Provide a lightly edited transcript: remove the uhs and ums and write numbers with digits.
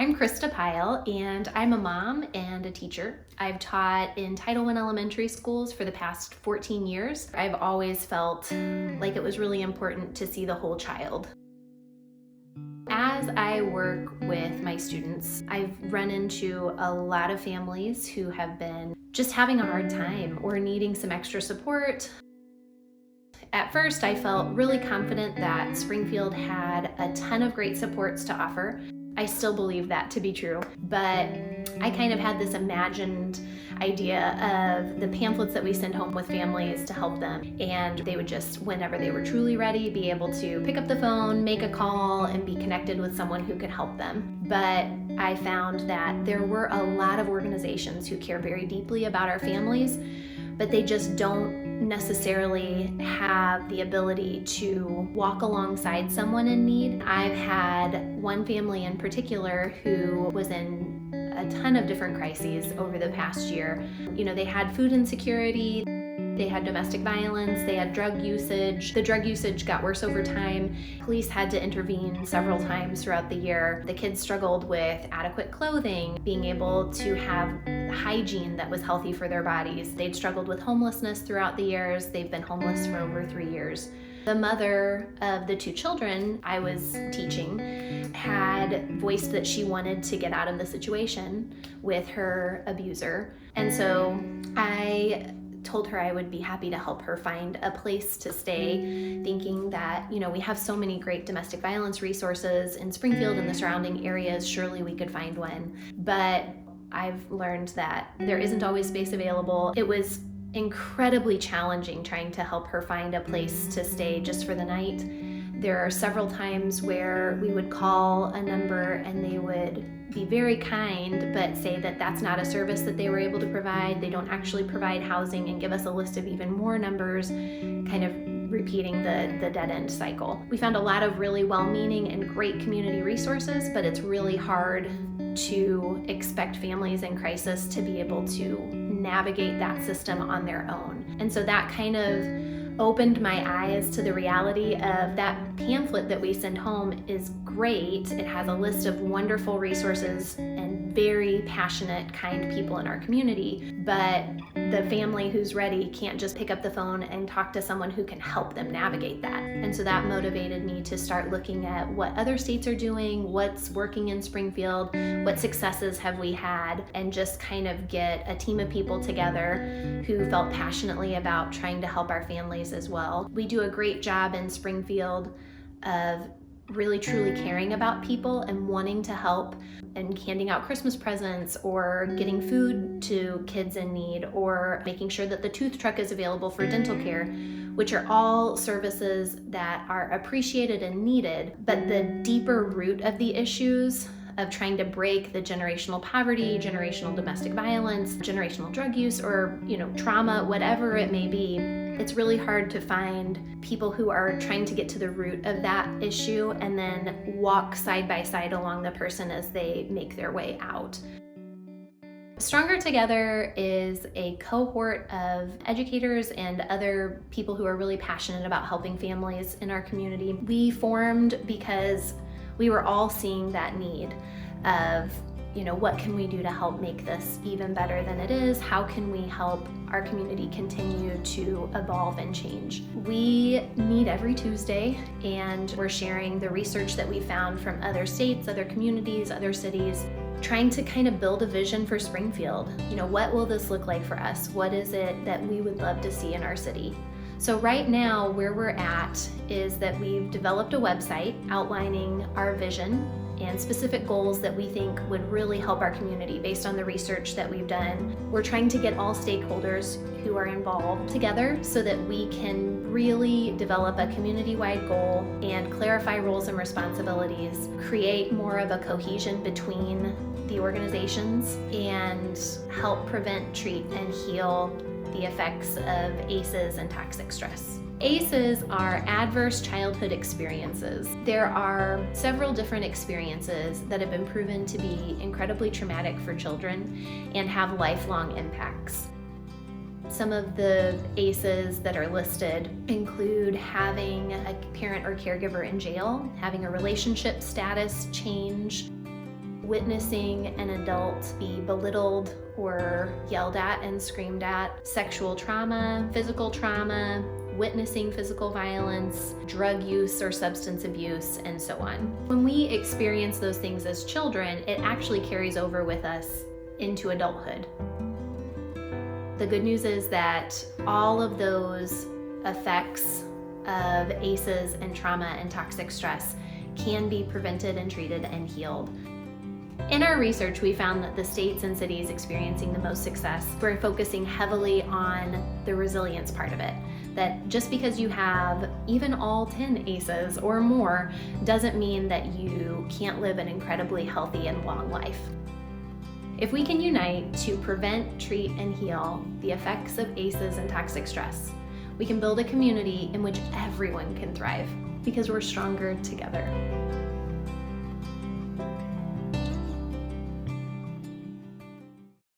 I'm Krista Pyle, and I'm a mom and a teacher. I've taught in Title I elementary schools for the past 14 years. I've always felt like it was really important to see the whole child. As I work with my students, I've run into a lot of families who have been just having a hard time or needing some extra support. At first, I felt really confident that Springfield had a ton of great supports to offer. I still believe that to be true, but I kind of had this imagined idea of the pamphlets that we send home with families to help them, and they would just, whenever they were truly ready, be able to pick up the phone, make a call, and be connected with someone who could help them. But I found that there were a lot of organizations who care very deeply about our families, but they just don't necessarily have the ability to walk alongside someone in need. I've had one family in particular who was in a ton of different crises over the past year. They had food insecurity, they had domestic violence, they had drug usage. The drug usage got worse over time. Police had to intervene several times throughout the year. The kids struggled with adequate clothing, being able to have hygiene that was healthy for their bodies. They'd struggled with homelessness throughout the years. They've been homeless for over 3 years. The mother of the 2 children I was teaching had voiced that she wanted to get out of the situation with her abuser. And so I told her I would be happy to help her find a place to stay, thinking that, we have so many great domestic violence resources in Springfield and the surrounding areas, surely we could find one. But I've learned that there isn't always space available. It was incredibly challenging trying to help her find a place to stay just for the night. There are several times where we would call a number and they would be very kind, but say that that's not a service that they were able to provide. They don't actually provide housing, and give us a list of even more numbers, kind of repeating the dead-end cycle. We found a lot of really well-meaning and great community resources, but it's really hard to expect families in crisis to be able to navigate that system on their own. And so that kind of opened my eyes to the reality of that pamphlet that we send home is great. It has a list of wonderful resources and very passionate, kind people in our community, but the family who's ready can't just pick up the phone and talk to someone who can help them navigate that. And so that motivated me to start looking at what other states are doing, what's working in Springfield, what successes have we had, and just kind of get a team of people together who felt passionately about trying to help our families as well. We do a great job in Springfield of really truly caring about people and wanting to help, and handing out Christmas presents or getting food to kids in need, or making sure that the tooth truck is available for dental care, which are all services that are appreciated and needed. But the deeper root of the issues of trying to break the generational poverty, generational domestic violence, generational drug use, or trauma, whatever it may be, it's really hard to find people who are trying to get to the root of that issue and then walk side by side along the person as they make their way out. Stronger Together is a cohort of educators and other people who are really passionate about helping families in our community. We formed because we were all seeing that need of, what can we do to help make this even better than it is? How can we help our community continue to evolve and change? We meet every Tuesday, and we're sharing the research that we found from other states, other communities, other cities, trying to kind of build a vision for Springfield. What will this look like for us? What is it that we would love to see in our city? So right now, where we're at is that we've developed a website outlining our vision and specific goals that we think would really help our community based on the research that we've done. We're trying to get all stakeholders who are involved together so that we can really develop a community-wide goal and clarify roles and responsibilities, create more of a cohesion between the organizations, and help prevent, treat, and heal the effects of ACEs and toxic stress. ACEs are adverse childhood experiences. There are several different experiences that have been proven to be incredibly traumatic for children and have lifelong impacts. Some of the ACEs that are listed include having a parent or caregiver in jail, having a relationship status change, witnessing an adult be belittled or yelled at and screamed at, sexual trauma, physical trauma, witnessing physical violence, drug use or substance abuse, and so on. When we experience those things as children, it actually carries over with us into adulthood. The good news is that all of those effects of ACEs and trauma and toxic stress can be prevented and treated and healed. In our research, we found that the states and cities experiencing the most success were focusing heavily on the resilience part of it. That just because you have even all 10 ACEs or more doesn't mean that you can't live an incredibly healthy and long life. If we can unite to prevent, treat, and heal the effects of ACEs and toxic stress, we can build a community in which everyone can thrive because we're stronger together.